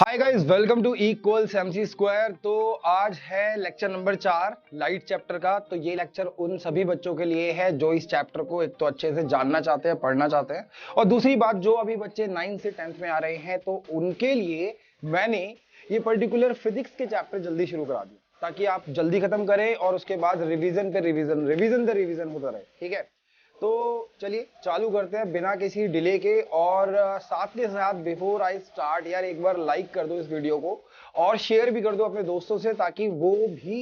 Hi guys, welcome two equals MC square. तो आज है लेक्चर नंबर 4 लाइट चैप्टर का। तो ये लेक्चर उन सभी बच्चों के लिए है जो इस चैप्टर को एक तो अच्छे से जानना चाहते हैं, पढ़ना चाहते हैं, और दूसरी बात जो अभी बच्चे 9 से 10th में आ रहे हैं तो उनके लिए मैंने ये पर्टिकुलर फिजिक्स के चैप्टर जल्दी शुरू करा दिए ताकि आप जल्दी खत्म करें और उसके बाद रिविजन पे रिविजन होता रहे। ठीक है, तो चलिए चालू करते हैं बिना किसी डिले के। और साथ के साथ बिफोर आई स्टार्ट यार एक बार लाइक कर दो इस वीडियो को और शेयर भी कर दो अपने दोस्तों से ताकि वो भी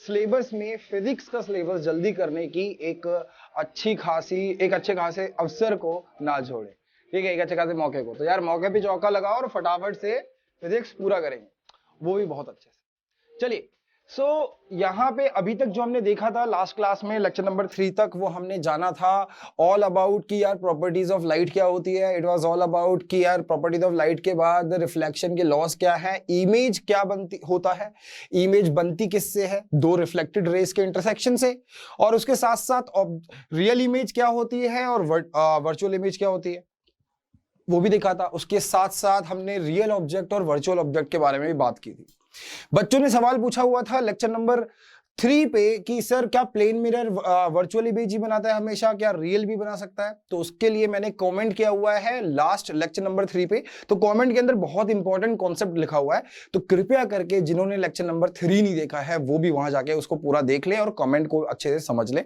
सिलेबस में फिजिक्स का सिलेबस जल्दी करने की एक अच्छे खासे अवसर को ना छोड़े। ठीक है, एक अच्छे खासे मौके को। तो यार मौके पे चौका लगाओ और फटाफट से फिजिक्स पूरा करेंगे, वो भी बहुत अच्छे से। चलिए, यहाँ पे अभी तक जो हमने देखा था लास्ट क्लास में लेक्चर नंबर 3 तक, वो हमने जाना था ऑल अबाउट कि यार प्रॉपर्टीज ऑफ लाइट क्या होती है। इट वाज ऑल अबाउट कि यार प्रॉपर्टीज ऑफ लाइट के बाद रिफ्लेक्शन के लॉस क्या है, इमेज क्या होता है, इमेज बनती किससे है, दो रिफ्लेक्टेड रेस के इंटरसेक्शन से, और उसके साथ साथ रियल इमेज क्या होती है और वर्चुअल इमेज क्या होती है वो भी देखा था। उसके साथ साथ हमने रियल ऑब्जेक्ट और वर्चुअल ऑब्जेक्ट के बारे में भी बात की थी। बच्चों ने सवाल पूछा हुआ था लेक्चर नंबर 3 पे कि सर क्या प्लेन मिरर वर्चुअल इमेज ही बनाता है हमेशा, क्या रियल भी बना सकता है? तो उसके लिए मैंने कमेंट किया हुआ है लास्ट लेक्चर नंबर 3 पे। तो कमेंट के अंदर बहुत इंपॉर्टेंट कॉन्सेप्ट लिखा हुआ है, तो कृपया करके जिन्होंने लेक्चर नंबर 3 नहीं देखा है वो भी वहां जाके उसको पूरा देख ले और कमेंट को अच्छे से समझ ले।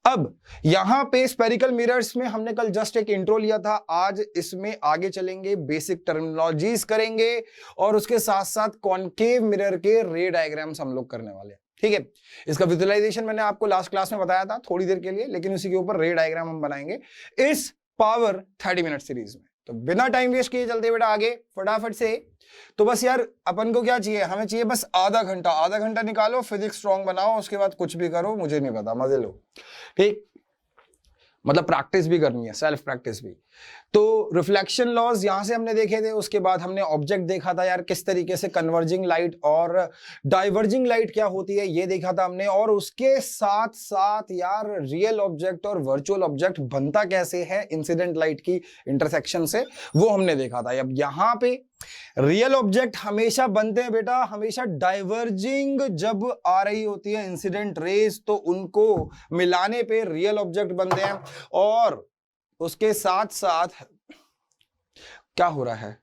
अब यहां पे स्पेरिकल मिरर्स में हमने कल जस्ट एक इंट्रो लिया था, आज इसमें आगे चलेंगे, बेसिक टर्मिनोलॉजीज करेंगे और उसके साथ साथ कॉनकेव मिरर के रे डायग्राम्स हम लोग करने वाले हैं। ठीक है, इसका विजुअलाइजेशन मैंने आपको लास्ट क्लास में बताया था थोड़ी देर के लिए, लेकिन उसी के ऊपर रे डायग्राम हम बनाएंगे इस पावर 30 मिनट सीरीज में। तो बिना टाइम वेस्ट किए चलते बेटा आगे फटाफट से। तो बस यार अपन को क्या चाहिए, हमें चाहिए बस आधा घंटा निकालो, फिजिक्स स्ट्रॉन्ग बनाओ, उसके बाद कुछ भी करो मुझे नहीं पता, मजे लो। ठीक, मतलब प्रैक्टिस भी करनी है, सेल्फ प्रैक्टिस भी। तो रिफ्लेक्शन लॉज यहां से हमने देखे थे, उसके बाद हमने ऑब्जेक्ट देखा था यार किस तरीके से कन्वर्जिंग लाइट और डाइवर्जिंग लाइट क्या होती है ये देखा था हमने, और उसके साथ साथ यार रियल ऑब्जेक्ट और वर्चुअल ऑब्जेक्ट बनता कैसे है इंसिडेंट लाइट की इंटरसेक्शन से, वो हमने देखा था। अब यहां पे रियल ऑब्जेक्ट हमेशा बनते हैं बेटा, हमेशा डाइवर्जिंग जब आ रही होती है इंसिडेंट रेज तो उनको मिलाने पे रियल ऑब्जेक्ट बनते हैं। और उसके साथ साथ क्या हो रहा है,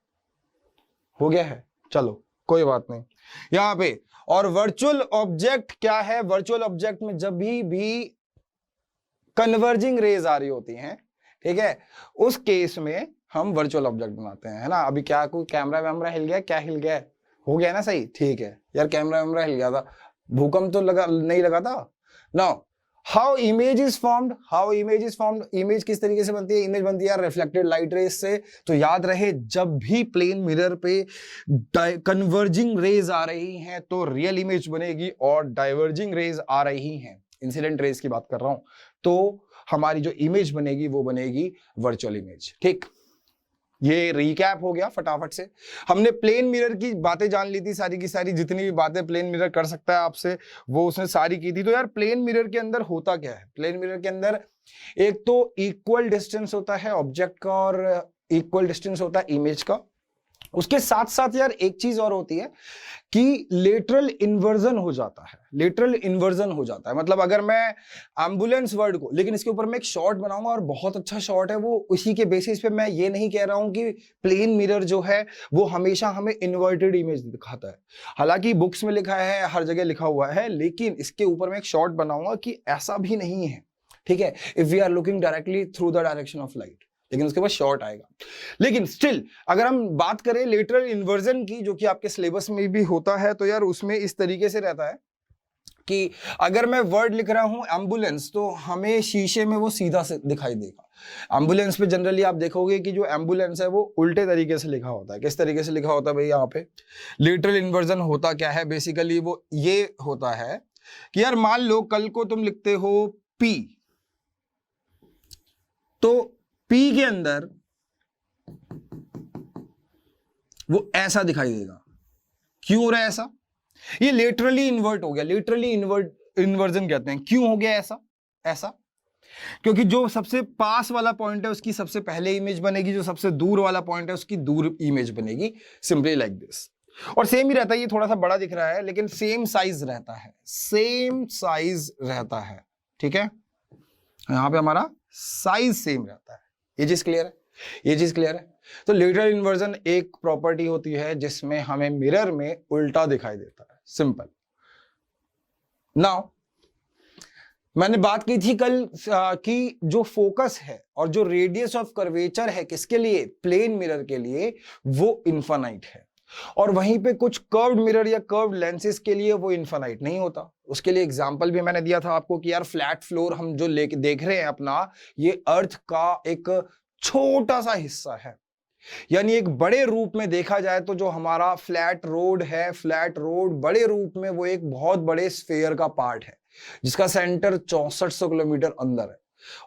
हो गया है, चलो कोई बात नहीं यहां पे। और वर्चुअल ऑब्जेक्ट क्या है, वर्चुअल ऑब्जेक्ट में जब भी कन्वर्जिंग रेज आ रही होती हैं, ठीक है, उस केस में हम वर्चुअल ऑब्जेक्ट बनाते हैं, है ना। अभी क्या कोई कैमरा वैमरा हिल गया, क्या हिल गया, हो गया ना सही, ठीक है यार, कैमरा वैमरा हिल गया था, भूकंप तो नहीं लगा था। Now how image is formed, image किस तरीके से बनती है, इमेज बनती है यार रिफ्लेक्टेड लाइट रेज से। तो याद रहे जब भी प्लेन मिरर पे कन्वर्जिंग रेज आ रही हैं तो रियल इमेज बनेगी, और डाइवर्जिंग रेज आ रही हैं, इंसिडेंट रेज की बात कर रहा हूं, तो हमारी जो इमेज बनेगी वो बनेगी वर्चुअल इमेज। ठीक, ये रिकैप हो गया फटाफट से। हमने प्लेन मिरर की बातें जान ली थी, सारी की सारी जितनी भी बातें प्लेन मिरर कर सकता है आपसे वो उसने सारी की थी। तो यार प्लेन मिरर के अंदर होता क्या है, प्लेन मिरर के अंदर एक तो इक्वल डिस्टेंस होता है ऑब्जेक्ट का और इक्वल डिस्टेंस होता है इमेज का। उसके साथ साथ यार एक चीज और होती है कि लेटरल इन्वर्जन हो जाता है, लेटरल इन्वर्जन हो जाता है। मतलब अगर मैं एम्बुलेंस वर्ड को, लेकिन इसके ऊपर मैं एक शॉर्ट बनाऊंगा और बहुत अच्छा शॉर्ट है वो, उसी के बेसिस पे मैं ये नहीं कह रहा हूं कि प्लेन मिरर जो है वो हमेशा हमें इन्वर्टेड इमेज दिखाता है। हालांकि बुक्स में लिखा है, हर जगह लिखा हुआ है, लेकिन इसके ऊपर मैं एक शॉर्ट बनाऊंगा कि ऐसा भी नहीं है। ठीक है, if we are looking directly through the direction of light, लेकिन उसके बाद शॉर्ट आएगा। लेकिन स्टिल अगर हम बात करें लेटरल इन्वर्जन की, जो कि आपके सिलेबस में भी होता है, तो यार उसमें इस तरीके से रहता है कि अगर मैं वर्ड लिख रहा हूं एम्बुलेंस तो हमें शीशे में वो सीधा से दिखाई देगा। एम्बुलेंस पे जनरली आप देखोगे कि जो एम्बुलेंस है वो उल्टे तरीके से लिखा होता है। किस तरीके से लिखा होता है भाई, यहाँ पे लेटरल इन्वर्जन होता क्या है, बेसिकली वो ये होता है कि यार मान लो कल को तुम लिखते हो पी, तो पी के अंदर वो ऐसा दिखाई देगा। क्यों हो रहा है ऐसा, ये लेटरली इन्वर्ट हो गया, लेटरली इन्वर्जन कहते हैं। क्यों हो गया ऐसा, ऐसा क्योंकि जो सबसे पास वाला पॉइंट है उसकी सबसे पहले इमेज बनेगी, जो सबसे दूर वाला पॉइंट है उसकी दूर इमेज बनेगी, सिंपली लाइक दिस। और सेम ही रहता है, ये थोड़ा सा बड़ा दिख रहा है लेकिन सेम साइज रहता है, सेम साइज रहता है, ठीक है। यहां पे हमारा साइज सेम रहता है, ये चीज क्लियर है, ये चीज क्लियर है। तो लेटरल इन्वर्जन एक प्रॉपर्टी होती है जिसमें हमें मिरर में उल्टा दिखाई देता है, सिंपल। नाउ मैंने बात की थी कल कि जो फोकस है और जो रेडियस ऑफ कर्वेचर है किसके लिए, प्लेन मिरर के लिए, वो इनफाइनाइट है। और वहीं पे कुछ कर्व्ड मिरर या कर्व्ड लेंसेज के लिए वो इनफाइनाइट नहीं होता। उसके लिए एग्जांपल भी मैंने दिया था आपको कि यार फ्लैट फ्लोर हम जो लेके देख रहे हैं अपना, ये अर्थ का एक छोटा सा हिस्सा है। यानी एक बड़े रूप में देखा जाए तो जो हमारा फ्लैट रोड है, फ्लैट रोड बड़े रूप में वो एक बहुत बड़े स्फीयर का पार्ट है जिसका सेंटर 6400 किलोमीटर अंदर है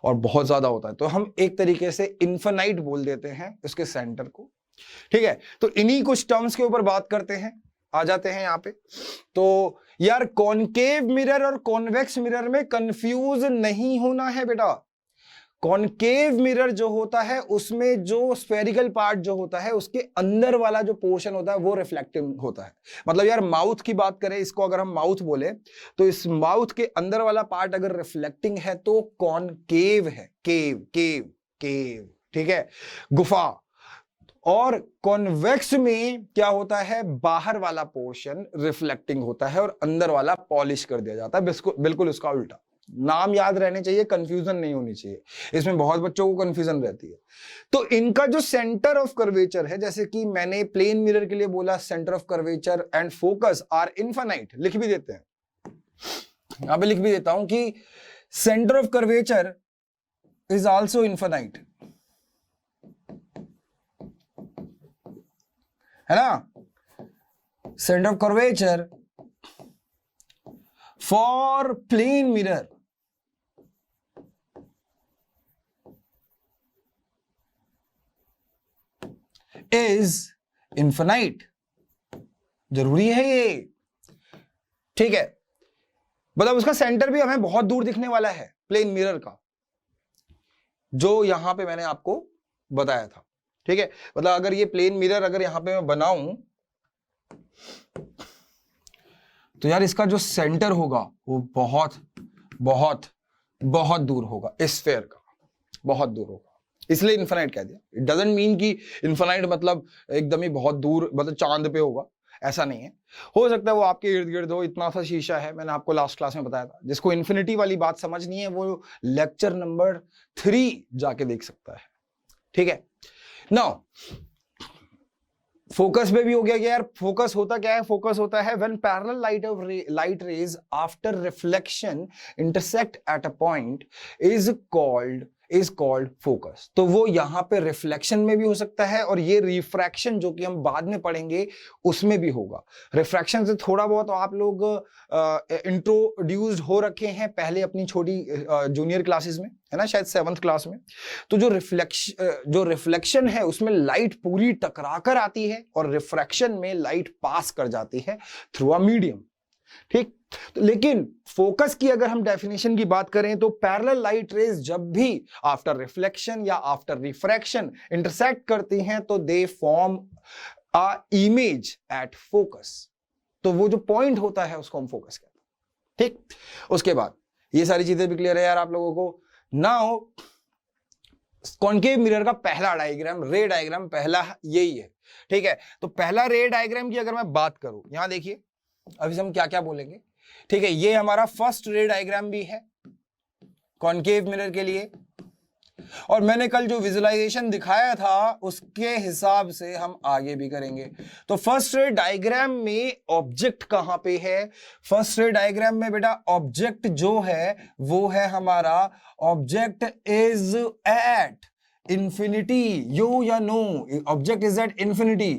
और बहुत ज्यादा होता है। तो हम एक तरीके से इनफाइनाइट बोल देते हैं इसके सेंटर को, ठीक है। तो इन्हीं कुछ टर्म्स के ऊपर बात करते हैं, आ जाते हैं यहां पे। तो यार कॉनकेव मिरर और कॉन्वेक्स मिरर में कंफ्यूज नहीं होना है बेटा। कॉनकेव मिरर जो होता है उसमें जो स्फेरिकल पार्ट जो होता है उसके अंदर वाला जो पोर्शन होता है वो रिफ्लेक्टिव होता है। मतलब यार माउथ की बात करें, इसको अगर हम माउथ बोले तो इस माउथ के अंदर वाला पार्ट अगर रिफ्लेक्टिंग है तो कॉनकेव है, केव केव केव, ठीक है, गुफा। और कॉन्वेक्स में क्या होता है, बाहर वाला पोर्शन रिफ्लेक्टिंग होता है और अंदर वाला पॉलिश कर दिया जाता है, बिल्कुल उसका उल्टा। नाम याद रहने चाहिए, कंफ्यूजन नहीं होनी चाहिए, इसमें बहुत बच्चों को कंफ्यूजन रहती है। तो इनका जो सेंटर ऑफ कर्वेचर है, जैसे कि मैंने प्लेन मिरर के लिए बोला centre of curvature and focus are infinite, लिख भी देते हैं, यहां पे लिख भी देता हूं कि centre of curvature is also infinite, है ना। Centre of curvature for plane mirror is infinite, जरूरी है ये, ठीक है। मतलब उसका सेंटर भी हमें बहुत दूर दिखने वाला है प्लेन मिरर का, जो यहां पे मैंने आपको बताया था, ठीक है। मतलब अगर ये प्लेन मिरर अगर यहां पे मैं बनाऊं तो यार इसका जो सेंटर होगा वो बहुत बहुत बहुत दूर होगा, स्फीयर का बहुत दूर होगा, इसलिए इनफाइनाइट कह दिया। इट डजंट मीन कि इनफाइनाइट मतलब एकदम ही बहुत दूर, मतलब चांद पे होगा, ऐसा नहीं है। हो सकता है वो आपके इर्द गिर्द हो, इतना सा शीशा है, मैंने आपको लास्ट क्लास में बताया था। जिसको इन्फिनिटी वाली बात समझनी है वो लेक्चर नंबर 3 जाके देख सकता है, ठीक है। नाउ फोकस में भी हो गया कि यार फोकस होता क्या है, फोकस होता है when parallel light rays after reflection intersect at a point is called focus. तो वो यहां पे रिफ्लेक्शन में भी हो सकता है और ये रिफ्रैक्शन जो कि हम बाद में पढ़ेंगे उसमें भी होगा। रिफ्रैक्शन से थोड़ा बहुत आप लोग इंट्रोड्यूस्ड हो रखे हैं पहले अपनी छोटी जूनियर क्लासेस में, है ना, शायद 7th क्लास में। तो जो रिफ्लेक्शन है उसमें लाइट पूरी टकरा कर आती है और रिफ्रैक्शन में लाइट पास कर जाती है थ्रू अ मीडियम, ठीक। लेकिन फोकस की अगर हम डेफिनेशन की बात करें तो पैरेलल लाइट रेज जब भी आफ्टर रिफ्लेक्शन या आफ्टर रिफ्रैक्शन इंटरसेक्ट करती हैं तो they form a image at focus. तो वो जो पॉइंट होता है उसको हम फोकस कहते हैं, ठीक। उसके बाद ये सारी चीजें भी क्लियर है यार आप लोगों को। नाउ कॉनकेव मिरर का पहला डायग्राम, रे डायग्राम पहला यही है, ठीक है। तो पहला रे डायग्राम की अगर मैं बात करूं, यहां देखिए अभी हम क्या क्या बोलेंगे, ठीक है। ये हमारा फर्स्ट रे डायग्राम भी है कॉनकेव मिरर के लिए, और मैंने कल जो विजुअलाइजेशन दिखाया था उसके हिसाब से हम आगे भी करेंगे। तो फर्स्ट रे डायग्राम में ऑब्जेक्ट कहां पे है, फर्स्ट रे डायग्राम में बेटा ऑब्जेक्ट जो है वो है हमारा, ऑब्जेक्ट इज एट इंफिनिटी, यो या no, object is at infinity.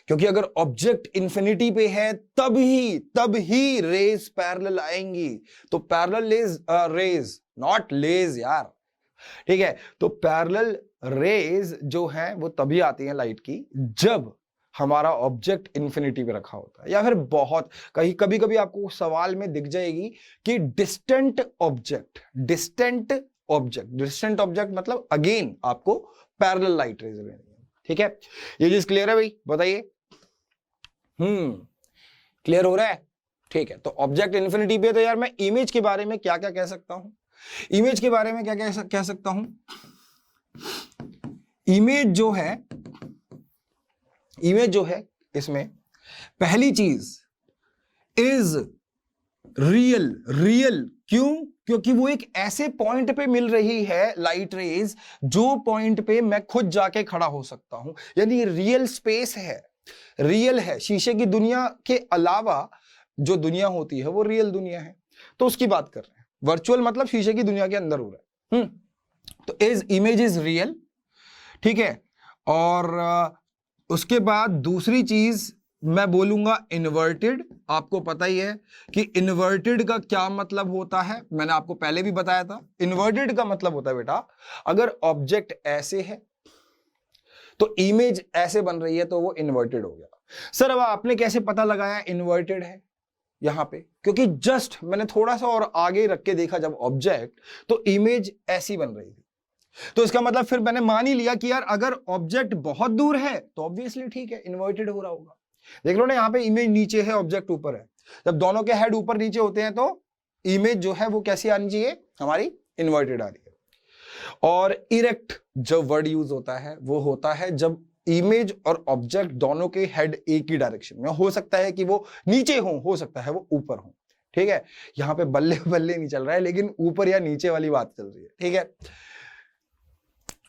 क्योंकि अगर ऑब्जेक्ट इंफिनिटी पे है तब ही रेज पैरेलल आएंगी। तो पैरेलल रेज नॉट लेज यार, ठीक है। तो पैरेलल रेज जो है वो तभी आती है लाइट की जब हमारा ऑब्जेक्ट इंफिनिटी पे रखा होता है, या फिर बहुत कभी कभी आपको सवाल में दिख जाएगी कि डिस्टेंट ऑब्जेक्ट मतलब अगेन आपको पैरेलल लाइट रेज लेनी है, ठीक है। ये चीज क्लियर है भाई, बताइए। क्लियर हो रहा है? ठीक है, तो ऑब्जेक्ट इन्फिनिटी पे, तो यार मैं इमेज के बारे में क्या क्या कह सकता हूं? इमेज के बारे में क्या क्या कह सकता हूं? इमेज जो है इसमें पहली चीज इज रियल। क्यों? क्योंकि वो एक ऐसे पॉइंट पे मिल रही है लाइट रेज, जो पॉइंट पे मैं खुद जाके खड़ा हो सकता हूं, यानी रियल स्पेस है, रियल है। शीशे की दुनिया के अलावा जो दुनिया होती है वो रियल दुनिया है, तो उसकी बात कर रहे हैं। वर्चुअल मतलब शीशे की दुनिया के अंदर हो रहा है। तो इमेज इज रियल, ठीक है। और उसके बाद दूसरी चीज मैं बोलूंगा इन्वर्टेड। आपको पता ही है कि इन्वर्टेड का क्या मतलब होता है, मैंने आपको पहले भी बताया था। इन्वर्टेड का मतलब होता है बेटा, अगर ऑब्जेक्ट ऐसे है तो इमेज ऐसे बन रही है तो वो इन्वर्टेड हो गया। सर अब आपने कैसे पता लगाया इन्वर्टेड है यहां पे? क्योंकि जस्ट मैंने थोड़ा सा और आगे रख के देखा जब ऑब्जेक्ट, तो इमेज ऐसी बन रही थी। तो इसका मतलब फिर मैंने मान ही लिया कि यार अगर ऑब्जेक्ट बहुत दूर है तो ऑब्वियसली ठीक है, इन्वर्टेड हो रहा होगा। देख लो ना, यहाँ पे इमेज नीचे है, ऑब्जेक्ट ऊपर है। जब दोनों के हेड ऊपर नीचे होते हैं तो इमेज जो है वो कैसी आनी चाहिए हमारी? इन्वर्टेड आ रही है। और इरेक्ट जो वर्ड यूज होता है वो होता है जब इमेज और ऑब्जेक्ट दोनों के हेड एक ही डायरेक्शन में हो सकता है कि वो नीचे हो सकता है वो ऊपर हो, ठीक है। यहां पे बल्ले बल्ले नहीं चल रहा है, लेकिन ऊपर या नीचे वाली बात चल रही है, ठीक है।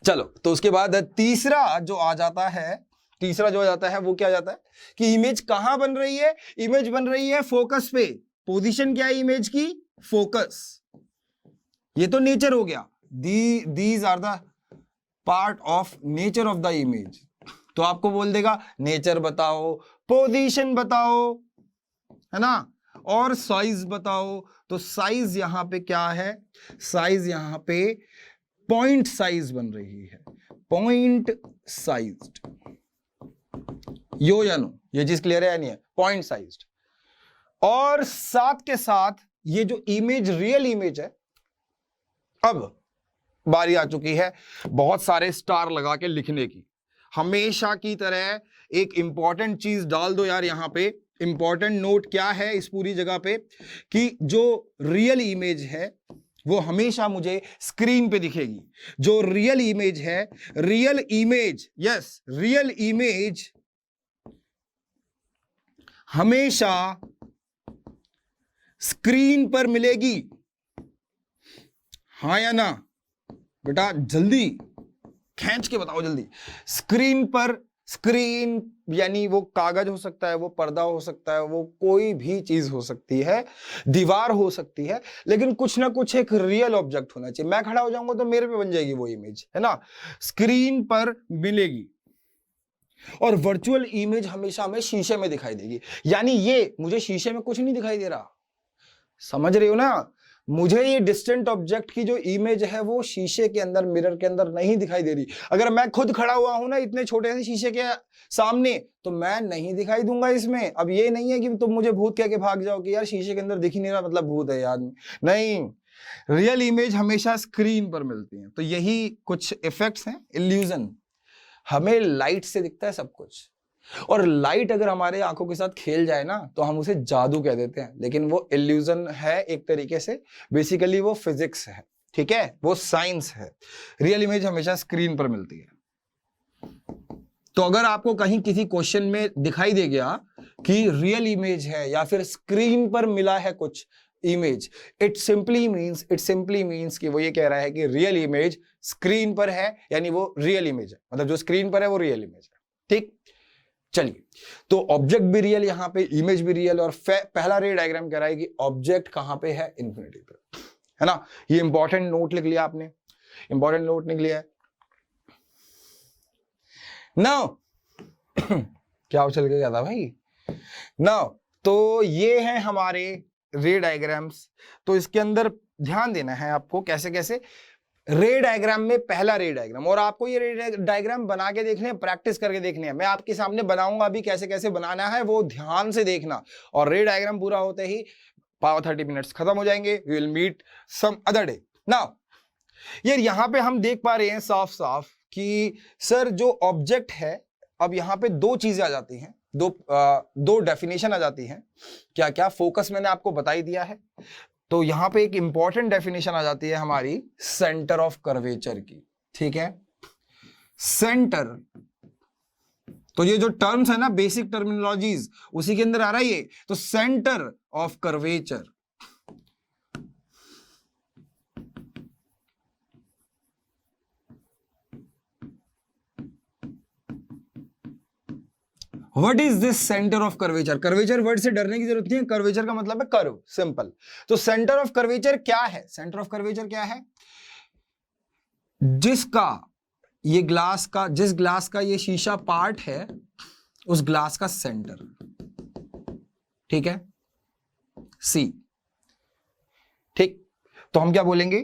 चलो, तो उसके बाद तीसरा जो आ जाता है वो क्या जाता है कि इमेज कहां बन रही है? इमेज बन रही है फोकस पे। पोजीशन क्या है इमेज की? फोकस। ये तो नेचर हो गया, these are the part of nature of the image. तो आपको बोल देगा नेचर बताओ, पोजीशन बताओ, है ना, और साइज बताओ। तो साइज यहां पे क्या है? साइज यहां पे पॉइंट साइज बन रही है, पॉइंट साइज्ड। यो या नो, ये चीज क्लियर है या नहीं है? Point sized. और साथ के साथ ये जो इमेज रियल इमेज है, अब बारी आ चुकी है बहुत सारे स्टार लगा के लिखने की। हमेशा की तरह एक इंपॉर्टेंट चीज डाल दो यार यहां पे। इंपॉर्टेंट नोट क्या है इस पूरी जगह पे कि जो रियल इमेज है वो हमेशा मुझे स्क्रीन पे दिखेगी। जो रियल इमेज है, real image, yes, real image हमेशा स्क्रीन पर मिलेगी। हाँ या ना बेटा? जल्दी खींच के बताओ जल्दी। स्क्रीन पर, स्क्रीन यानी वो कागज हो सकता है, वो पर्दा हो सकता है, वो कोई भी चीज हो सकती है, दीवार हो सकती है, लेकिन कुछ ना कुछ एक रियल ऑब्जेक्ट होना चाहिए। मैं खड़ा हो जाऊंगा तो मेरे पे बन जाएगी वो इमेज, है ना, स्क्रीन पर मिलेगी। और वर्चुअल इमेज हमेशा हमें शीशे में दिखाई देगी, यानी ये मुझे शीशे में कुछ नहीं दिखाई दे रहा, समझ रहे हो ना? मुझे ये डिस्टेंट ऑब्जेक्ट की जो इमेज है वो शीशे के अंदर, मिरर के अंदर नहीं दिखाई दे रही। अगर मैं खुद खड़ा हुआ हूं ना इतने छोटे से शीशे के सामने, तो मैं नहीं दिखाई दूंगा इसमें। अब ये नहीं है कि तुम मुझे भूत कह के भाग जाओ कि यार शीशे के अंदर दिख ही नहीं रहा मतलब भूत है आदमी, नहीं। रियल इमेज हमेशा स्क्रीन पर मिलती है। तो यही कुछ इफेक्ट्स हैं, इल्यूजन। हमें लाइट से दिखता है सब कुछ, और लाइट अगर हमारे आंखों के साथ खेल जाए ना तो हम उसे जादू कह देते हैं, लेकिन वो इल्यूजन है एक तरीके से। बेसिकली वो फिजिक्स है, ठीक है, वो साइंस है। रियल इमेज हमेशा स्क्रीन पर मिलती है। तो अगर आपको कहीं किसी क्वेश्चन में दिखाई दे गया कि रियल इमेज है या फिर स्क्रीन पर मिला है कुछ इमेज, इट सिंपली मीन्स कि वो ये कह रहा है कि रियल इमेज स्क्रीन पर है, यानी वो रियल इमेज है, मतलब जो स्क्रीन पर है वो रियल इमेज है, ठीक। चलिए, तो ऑब्जेक्ट भी रियल, यहां पे इमेज भी रियल, और पहला रे डायग्राम कह रहा है कि ऑब्जेक्ट कहां पे है? इन्फिनिटी पे, है ना। ये इंपॉर्टेंट नोट लिख लिया आपने, इंपॉर्टेंट नोट लिख लिया है। नाउ क्या उछल के गया था भाई? नाउ तो ये है हमारे रे डायग्राम्स। तो इसके अंदर ध्यान देना है आपको कैसे कैसे। रे डायग्राम में पहला रे डायग्राम, और आपको ये रे डायग्राम बना के देखने हैं, प्रैक्टिस करके देखने हैं। मैं आपके सामने बनाऊंगा अभी कैसे कैसे बनाना है, वो ध्यान से देखना। और रे डायग्राम पूरा होते ही पावर 30 मिनट्स खत्म हो जाएंगे। We will meet some other day. Now यार यहां पे हम देख पा रहे हैं साफ साफ कि सर जो ऑब्जेक्ट है, अब यहां पे दो चीजें आ जाती हैं। दो डेफिनेशन आ जाती है। क्या क्या? फोकस मैंने आपको बता ही दिया है। तो यहां पे एक इंपॉर्टेंट डेफिनेशन आ जाती है हमारी सेंटर ऑफ कर्वेचर की। ठीक है, सेंटर, तो ये जो टर्म्स है ना, बेसिक टर्मिनोलॉजीज, उसी के अंदर आ रहा है ये। तो centre of curvature, what is this centre of curvature? Curvature word से डरने की जरूरत नहीं है, कर्वेचर का मतलब है कर्व, सिंपल। तो सेंटर ऑफ कर्वेचर क्या है? सेंटर ऑफ कर्वेचर क्या है? जिसका ये ग्लास का, जिस ग्लास का ये शीशा पार्ट है, उस ग्लास का सेंटर। ठीक है, सी। ठीक, तो हम क्या बोलेंगे?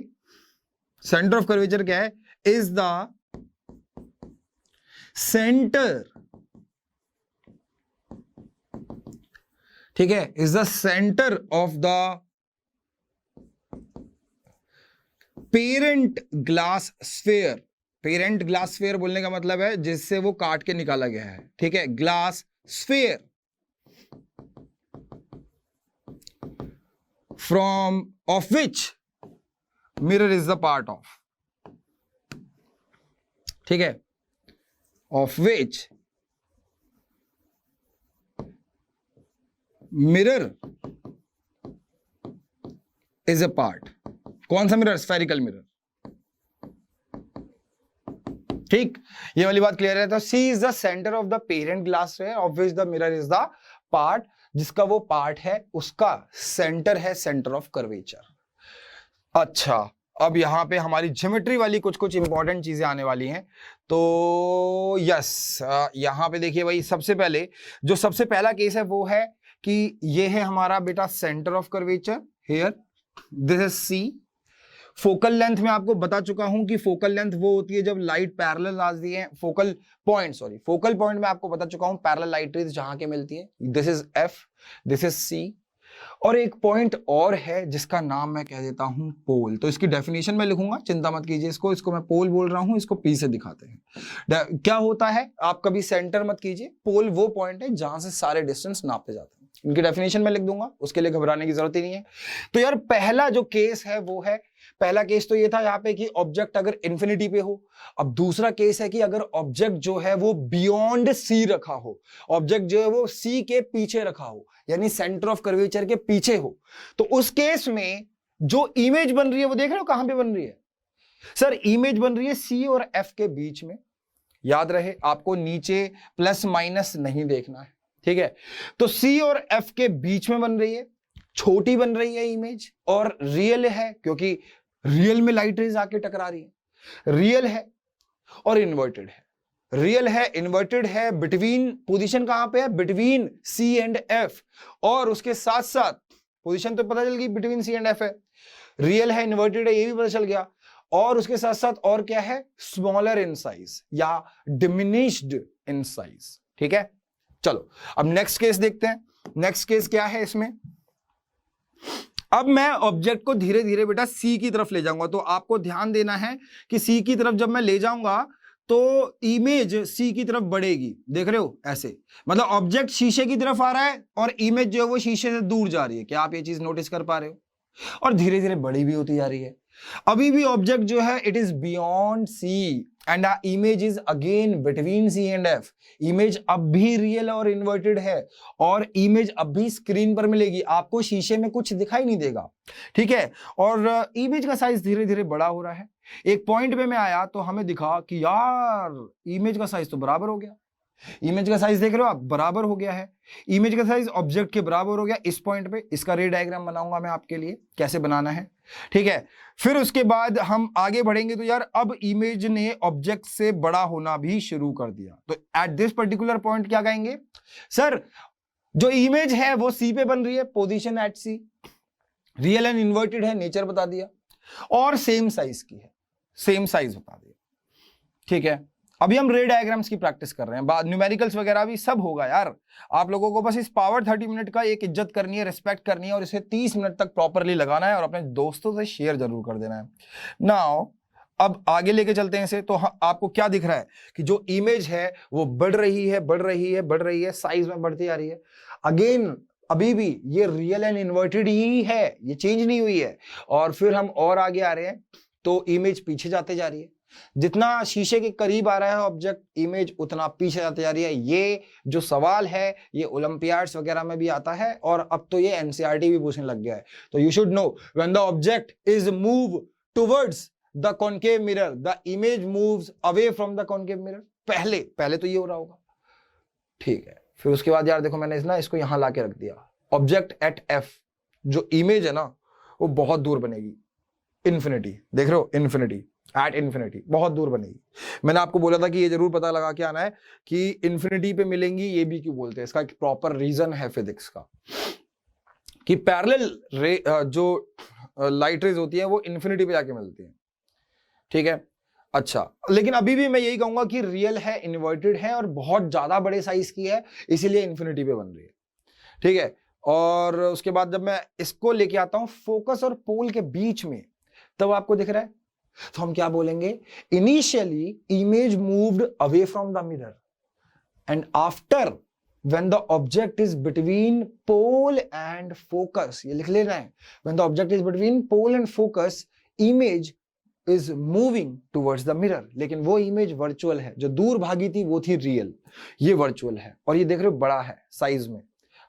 सेंटर ऑफ कर्वेचर क्या है? इज द सेंटर, ठीक है, is the centre of the parent glass sphere. Parent glass sphere बोलने का मतलब है जिससे वो काट के निकाला गया है। ठीक है, glass sphere from of which mirror is the part of. ठीक है, of which mirror is a part. कौन सा मिरर? Spherical mirror. ठीक, ये वाली बात क्लियर है। तो C is the centre of the parent glass है, of which the mirror is the part, जिसका वो पार्ट है उसका सेंटर है सेंटर ऑफ कर्वेचर। अच्छा, अब यहां पे हमारी ज्योमेट्री वाली कुछ कुछ इंपॉर्टेंट चीजें आने वाली हैं। तो यस, यहां पे देखिए भाई, सबसे पहले जो सबसे पहला केस है वो है कि ये है हमारा बेटा centre of curvature, here this is C. Focal length में आपको बता चुका हूं कि फोकल लेंथ वो होती है जब लाइट पैरेलल आती है। फोकल पॉइंट में आपको बता चुका हूं पैरेलल लाइट रेज जहां के मिलती है। This is F, this is C. और एक पॉइंट और है जिसका नाम मैं कह देता हूं पोल। तो इसकी डेफिनेशन मैं लिखूंगा, चिंता मत कीजिए, इसको मैं पोल बोल रहा हूं, इसको पी से दिखाते हैं। क्या होता है, आप कभी सेंटर मत कीजिए। पोल वो पॉइंट है जहां से सारे डिस्टेंस नापे जाते हैं। इनकी डेफिनेशन मैं लिख दूंगा, उसके लिए घबराने की जरूरत ही नहीं है। तो यार पहला जो केस है वो है, पहला केस तो ये था यहाँ पे कि ऑब्जेक्ट अगर इंफिनिटी पे हो। अब दूसरा केस है कि अगर ऑब्जेक्ट जो है वो बियॉन्ड सी रखा हो, ऑब्जेक्ट जो है वो सी के पीछे रखा हो, यानी सेंटर ऑफ कर्वेचर के पीछे हो। तो उस केस में जो इमेज बन रही है वो देख रहे हो कहां पे बन रही है? सर इमेज बन रही है सी और एफ के बीच में। याद रहे, आपको नीचे प्लस माइनस नहीं देखना है। ठीक है, तो सी और एफ के बीच में बन रही है, छोटी बन रही है इमेज, और रियल है क्योंकि रियल में लाइट रेज आके टकरा रही है। रियल है और इन्वर्टेड है। रियल है, इन्वर्टेड है, बिटवीन, पोजीशन कहां पे है? Between C and F. और उसके साथ साथ पोजीशन तो पता चल गई, बिटवीन सी एंड एफ है। रियल है, इन्वर्टेड है, ये भी पता चल गया। और उसके साथ साथ और क्या है? स्मॉलर इन साइज या डिमिनिश्ड इन साइज। ठीक है, चलो अब नेक्स्ट केस देखते हैं। नेक्स्ट केस क्या है इसमें? अब मैं ऑब्जेक्ट को धीरे धीरे बेटा सी की तरफ ले जाऊंगा। तो आपको ध्यान देना है कि सी की तरफ जब मैं ले जाऊंगा तो इमेज सी की तरफ बढ़ेगी। देख रहे हो ऐसे, मतलब ऑब्जेक्ट शीशे की तरफ आ रहा है और इमेज जो है वो शीशे से दूर जा रही है। क्या आप ये चीज नोटिस कर पा रहे हो? और धीरे धीरे बड़ी भी होती जा रही है। अभी भी ऑब्जेक्ट जो है it is beyond C and image is again between C and F. Image अब भी रियल और इन्वर्टेड है और इमेज अब भी स्क्रीन पर मिलेगी, आपको शीशे में कुछ दिखाई नहीं देगा। ठीक है, और इमेज का साइज धीरे धीरे बड़ा हो रहा है। एक पॉइंट पे मैं आया तो हमें दिखा कि यार इमेज का साइज तो बराबर हो गया। इमेज का साइज देख रहे हो आप, बराबर हो गया है। इमेज का साइज ऑब्जेक्ट के बराबर हो गया इस पॉइंट पे। इसका रे डायग्राम बनाऊंगा मैं आपके लिए, कैसे बनाना है। ठीक है, फिर उसके बाद हम आगे बढ़ेंगे। तो यार अब इमेज ने ऑब्जेक्ट से बड़ा होना भी शुरू कर दिया। तो एट दिस पर्टिकुलर पॉइंट क्या कहेंगे? सर जो इमेज है वो सी पे बन रही है, position at C, real and inverted है, नेचर बता दिया, और सेम साइज की है, सेम साइज बता दिया। ठीक है, अभी हम रे डायग्राम्स की प्रैक्टिस कर रहे हैं, बाद न्यूमेरिकल्स वगैरह भी सब होगा यार। आप लोगों को बस इस पावर 30 मिनट का एक इज्जत करनी है, रिस्पेक्ट करनी है, और इसे 30 मिनट तक प्रॉपरली लगाना है और अपने दोस्तों से शेयर जरूर कर देना है। नाउ अब आगे लेके चलते हैं इसे, तो आपको क्या दिख रहा है कि जो इमेज है वो बढ़ रही है, बढ़ रही है, बढ़ रही है, साइज में बढ़ती आ रही है। अगेन अभी भी ये रियल एंड इन्वर्टेड ही है, ये चेंज नहीं हुई है। और फिर हम और आगे आ रहे हैं तो इमेज पीछे जाते जा रही है, जितना शीशे के करीब आ रहा है ऑब्जेक्ट, इमेज उतना पीछे जाते जा रही है। ये जो सवाल है ये ओलंपियाड्स वगैरह में भी आता है, और अब तो ये एनसीईआरटी भी पूछने लग गया है। तो you should know when the object is move towards the concave mirror the image moves away from the concave mirror. पहले तो ये हो रहा होगा, ठीक है। फिर उसके बाद यार देखो, मैंने इसको यहां लाके रख दिया। ऑब्जेक्ट एट एफ, जो इमेज है ना वो बहुत दूर बनेगी, इन्फिनिटी, देख रहे हो, इन्फिनिटी, एट इन्फिनिटी, बहुत दूर बनेगी। मैंने आपको बोला था कि ये जरूर पता लगा के आना है कि इन्फिनिटी पे मिलेंगी, ये भी क्यों बोलते हैं, इसका एक प्रॉपर रीजन है फिजिक्स का, कि पैरेलल रे जो लाइट रेज होती है वो इन्फिनिटी पे जाके मिलती है, ठीक है। अच्छा, लेकिन अभी भी मैं यही कहूंगा कि रियल है, इन्वर्टेड है, और बहुत ज्यादा बड़े साइज की है, इसीलिए इन्फिनिटी पे बन रही है, ठीक है। और उसके बाद जब मैं इसको लेके आता हूं फोकस और पोल के बीच में, तब आपको दिख रहा है, तो हम क्या बोलेंगे, initially image moved away from the mirror and after when the object is between pole and focus, ये लिख लेना है, when the object is between pole and focus image is moving towards the mirror। लेकिन वो image virtual है, जो दूर भागी थी वो थी रियल, ये वर्चुअल है, और ये देख रहे हो बड़ा है साइज में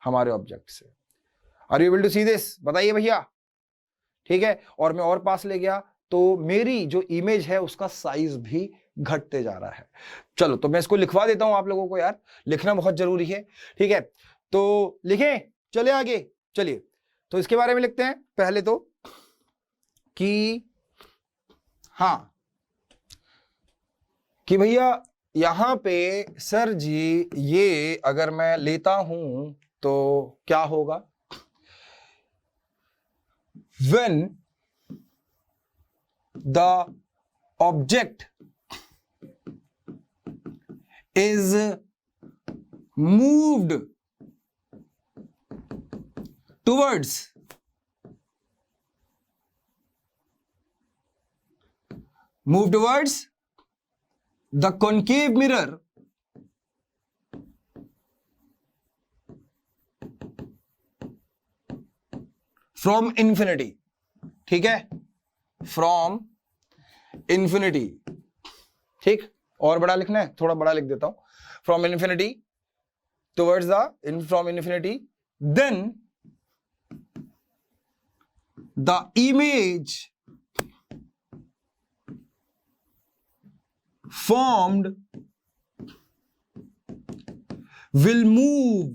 हमारे ऑब्जेक्ट से। Are you able to see this, बताइए भैया, ठीक है। और मैं और पास ले गया तो मेरी जो इमेज है उसका साइज भी घटते जा रहा है। चलो तो मैं इसको लिखवा देता हूं आप लोगों को, यार लिखना बहुत जरूरी है, ठीक है। तो लिखें, चले आगे, चलिए तो इसके बारे में लिखते हैं पहले तो, कि हां, कि भैया यहां पे सर जी ये अगर मैं लेता हूं तो क्या होगा, when the object is moved towards the concave mirror from infinity, ठीक है, from infinity, ठीक। और बड़ा लिखना है, थोड़ा बड़ा लिख देता हूं, from infinity towards from infinity, then the image formed will move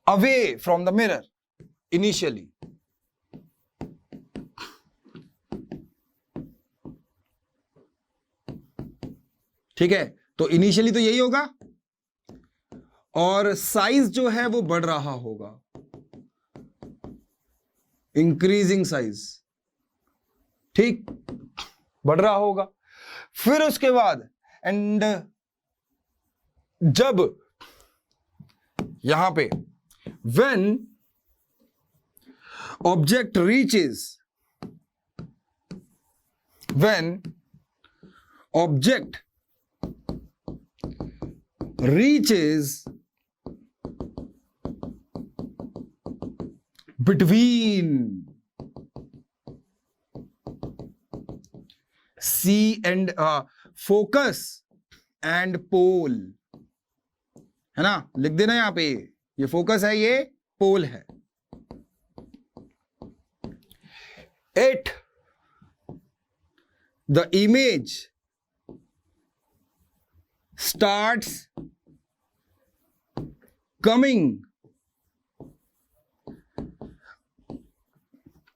away from the mirror initially, ठीक है। तो इनिशियली तो यही होगा, और साइज जो है वो बढ़ रहा होगा, इंक्रीजिंग साइज, ठीक, बढ़ रहा होगा। फिर उसके बाद एंड जब यहां पे when object reaches between C and focus and pole, है ना, लिख देना यहां पे, ये फोकस है, ये पोल है। It the image starts coming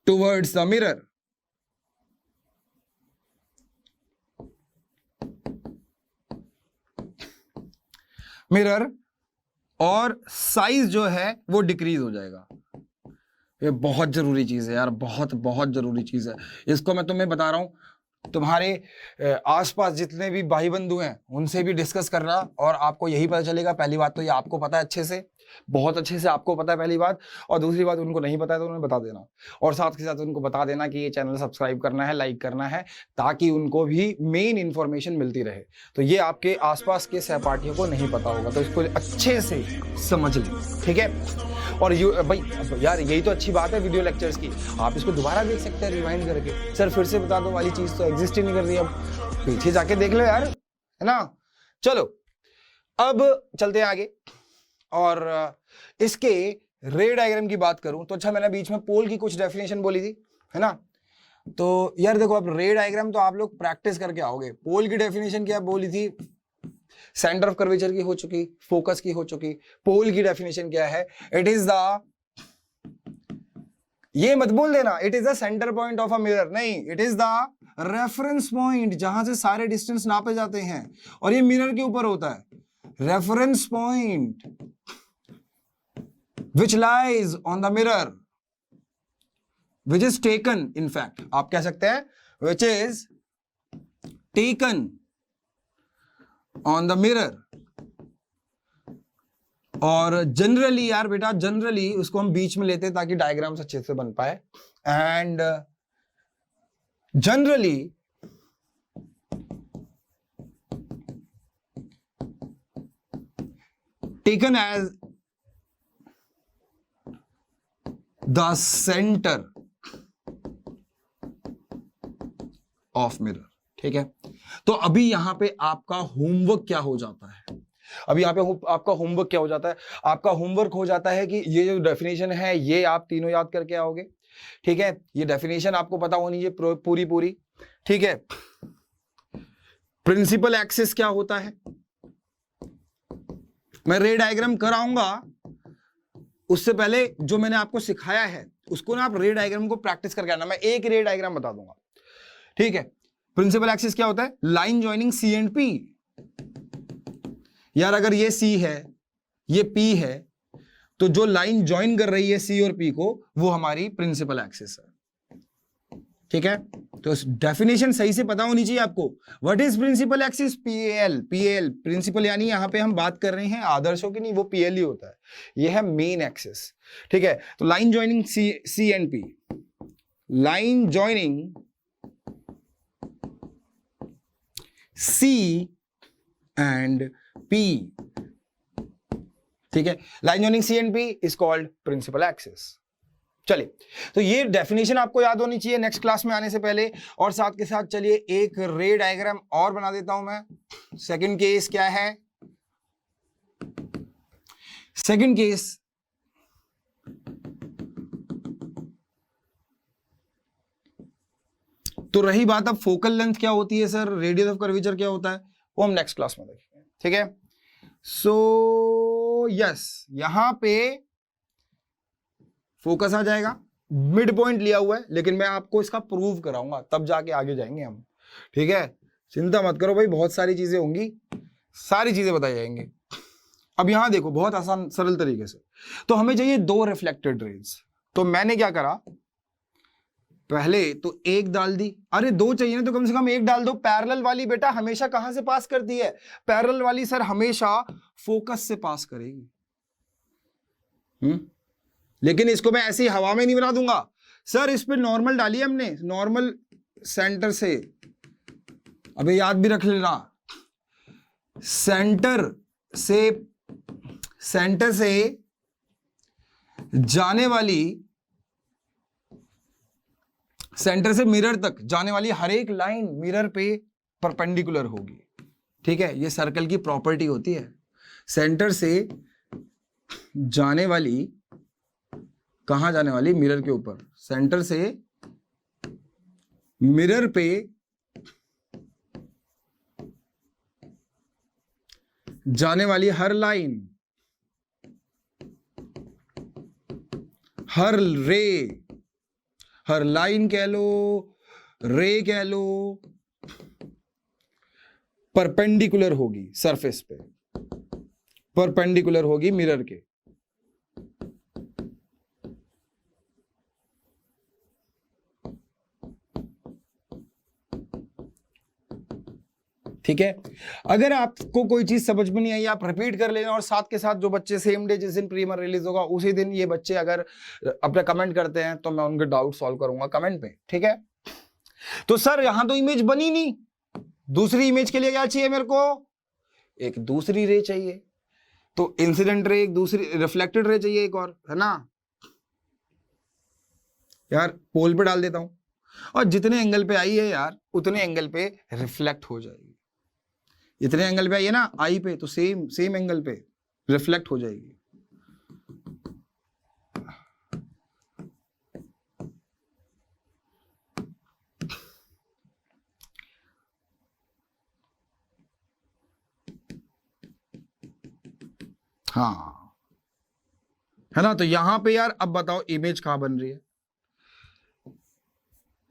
towards the mirror, और साइज जो है वो डिक्रीज हो जाएगा। ये बहुत जरूरी चीज है यार, बहुत बहुत जरूरी चीज है, इसको मैं तुम्हें बता रहा हूं, तुम्हारे आसपास जितने भी भाई बंधु हैं उनसे भी डिस्कस करना, और आपको यही पता चलेगा। पहली बात तो ये आपको पता है अच्छे से, बहुत अच्छे से आपको पता है पहली बात, और दूसरी बात उनको नहीं पता है तो उन्हें बता देना, और साथ के साथ उनको बता देना कि ये चैनल सब्सक्राइब करना है, लाइक करना है, ताकि उनको भी मेन इंफॉर्मेशन मिलती रहे। तो ये आपके आसपास के सहपाठियों को नहीं पता होगा, तो इसको अच्छे से समझ लें, ठीक है। और भाई यार यही तो अच्छी बात है वीडियो लेक्चर्स की, आप इसको दोबारा देख सकते हैं रिवाइंड करके। सर फिर से बता दो वाली चीज तो एग्जिस्ट ही नहीं कर रही, अब पीछे जाके देख लो यार, है ना। चलो अब चलते हैं आगे, और इसके रे डायग्राम की बात करूं तो अच्छा, मैंने बीच में पोल की कुछ डेफिनेशन बोली थी, है ना। तो यार देखो, अब रे डायग्राम तो आप लोग प्रैक्टिस करके आओगे। पोल की डेफिनेशन क्या बोली थी, सेंटर ऑफ कर्वेचर की हो चुकी, फोकस की हो चुकी। पोल की डेफिनेशन क्या है, इट इज द, ये मत बोल देना it is the centre point of a mirror, नहीं, it is the reference point जहां से सारे डिस्टेंस नापे जाते हैं, और ये मिरर के ऊपर होता है। Reference point which lies on the mirror, which is taken, in fact आप कह सकते हैं which is taken on the mirror. और जनरली यार बेटा, जनरली उसको हम बीच में लेते हैं ताकि डायग्राम्स अच्छे से बन पाए, and generally taken as the centre of mirror, ठीक है। तो अभी यहां पे आपका होमवर्क क्या हो जाता है, अभी यहाँ पे आपका होमवर्क क्या हो जाता है, आपका होमवर्क हो जाता है कि ये जो डेफिनेशन है ये आप तीनों याद करके आओगे, ठीक है। ये डेफिनेशन आपको पता होनी चाहिए पूरी पूरी, ठीक है। प्रिंसिपल एक्सिस क्या होता है, मैं रे डायग्राम कराऊंगा, उससे पहले जो मैंने आपको सिखाया है उसको ना आप रे डायग्राम को प्रैक्टिस करके आना। मैं एक रे डायग्राम बता दूंगा, ठीक है। प्रिंसिपल एक्सिस क्या होता है, line joining C and P. यार अगर ये सी है ये पी है, तो जो लाइन ज्वाइन कर रही है सी और पी को वो हमारी प्रिंसिपल एक्सिस है, ठीक है। तो डेफिनेशन सही से पता होनी चाहिए आपको। What is principal axis, PL. PL principal, यानी यहां पे हम बात कर रहे हैं आदर्शों की, नहीं, वो पीएल ही होता है, ये है मेन एक्सिस, ठीक है। तो line joining C and P, line joining C and P, ठीक है। Line joining C and P is called principal axis. चलिए, तो ये डेफिनेशन आपको याद होनी चाहिए नेक्स्ट क्लास में आने से पहले, और साथ के साथ चलिए एक रे डायग्राम और बना देता हूं मैं। सेकंड केस क्या है, सेकंड केस तो रही बात अब फोकल लेंथ क्या होती है सर, रेडियस ऑफ कर्वेचर क्या होता है, वो हम नेक्स्ट क्लास में देखेंगे, ठीक है। सो यस, यहां पे फोकस आ जाएगा, मिड पॉइंट लिया हुआ है, लेकिन मैं आपको इसका प्रूव कराऊंगा, तब जाके आगे जाएंगे हम, ठीक है। चिंता मत करो भाई, बहुत सारी चीजें होंगी, सारी चीजें बताई जाएंगी। अब यहां देखो, बहुत आसान सरल तरीके से, तो हमें चाहिए दो रिफ्लेक्टेड रेज। तो मैंने क्या करा, पहले तो एक डाल दी, अरे दो चाहिए ना तो कम से कम एक डाल दो। पैरेलल वाली बेटा हमेशा कहां से पास करती है, पैरेलल वाली सर हमेशा फोकस से पास करेगी। लेकिन इसको मैं ऐसी हवा में नहीं बना दूंगा सर, इस पे नॉर्मल डाली हमने, नॉर्मल सेंटर से, अबे याद भी रख लेना, सेंटर से जाने वाली, सेंटर से मिरर तक जाने वाली हर एक लाइन मिरर पे परपेंडिकुलर होगी, ठीक है। ये सर्कल की प्रॉपर्टी होती है। सेंटर से जाने वाली, कहां जाने वाली, मिरर के ऊपर, सेंटर से मिरर पे जाने वाली हर लाइन, हर रे, हर लाइन कह लो, रे कह लो, परपेंडिकुलर होगी सरफेस पे, परपेंडिकुलर होगी मिरर के। ठीक है, अगर आपको कोई चीज समझ में नहीं आई आप रिपीट कर लेना, और साथ के साथ जो बच्चे सेम डे जिस दिन प्रीमियर रिलीज होगा उसी दिन ये बच्चे अगर अपना कमेंट करते हैं तो मैं उनके डाउट सॉल्व करूंगा कमेंट पे, ठीक है। तो सर यहां तो इमेज बनी नहीं, दूसरी इमेज के लिए क्या चाहिए मेरे को, एक दूसरी रे चाहिए, तो इंसिडेंट रे एक दूसरी, रिफ्लेक्टेड रे चाहिए एक और, है ना यार। पोल पे डाल देता हूं, और जितने एंगल पे आई है यार उतने एंगल पे रिफ्लेक्ट हो जाएगी, इतने एंगल पे आई है ना आई पे, तो सेम सेम एंगल पे रिफ्लेक्ट हो जाएगी। हाँ है ना, तो यहां पे यार अब बताओ इमेज कहां बन रही है,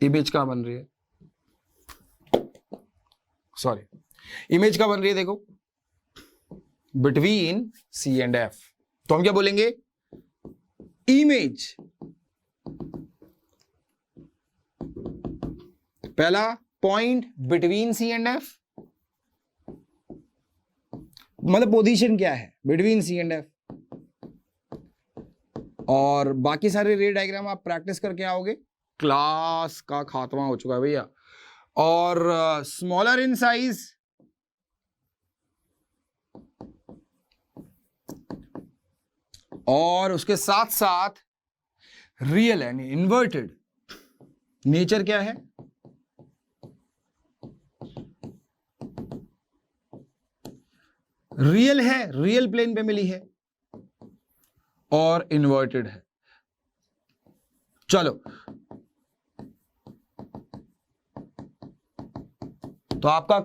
इमेज कहां बन रही है, सॉरी इमेज कहां बन रही है, देखो बिटवीन सी एंड एफ, तो हम क्या बोलेंगे, इमेज, पहला point between C and F, मतलब पोजीशन क्या है बिटवीन सी एंड एफ, और बाकी सारे रे डायग्राम आप प्रैक्टिस करके आओगे, क्लास का खात्मा हो चुका है भैया। और स्मॉलर इन साइज, और उसके साथ साथ रियल यानी इन्वर्टेड, नेचर क्या है, रियल है, रियल प्लेन पे मिली है, और इन्वर्टेड है। चलो तो आपका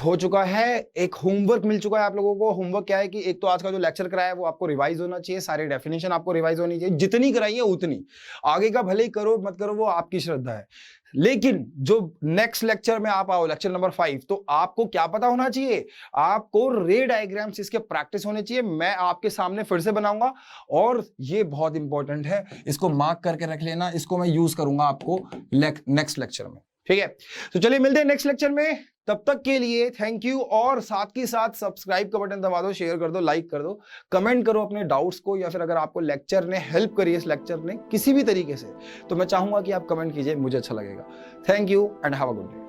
हो चुका है, एक होमवर्क मिल चुका है आप लोगों को। होमवर्क क्या है कि एक तो आज का जो लेक्चर कराया है वो आपको रिवाइज होना चाहिए, सारी डेफिनेशन आपको रिवाइज होनी चाहिए, जितनी कराई है उतनी, आगे का भले ही करो मत करो वो आपकी श्रद्धा है, लेकिन जो नेक्स्ट लेक्चर में आप आओ, लेक्चर नंबर 5, तो आपको क्या पता होना चाहिए, आपको रे डायग्राम्स इसके प्रैक्टिस होने चाहिए। मैं आपके सामने फिर से बनाऊंगा, और ये बहुत इंपॉर्टेंट है, इसको मार्क करके रख लेना, इसको मैं यूज करूंगा आपको नेक्स्ट लेक्चर में, ठीक है। तो चलिए मिलते हैं नेक्स्ट लेक्चर में, तब तक के लिए थैंक यू, और साथ के साथ सब्सक्राइब का बटन दबा दो, शेयर कर दो, लाइक कर दो, कमेंट करो अपने डाउट्स को, या फिर अगर आपको लेक्चर ने हेल्प करी, इस लेक्चर ने किसी भी तरीके से, तो मैं चाहूंगा कि आप कमेंट कीजिए, मुझे अच्छा लगेगा। Thank you and have a good day.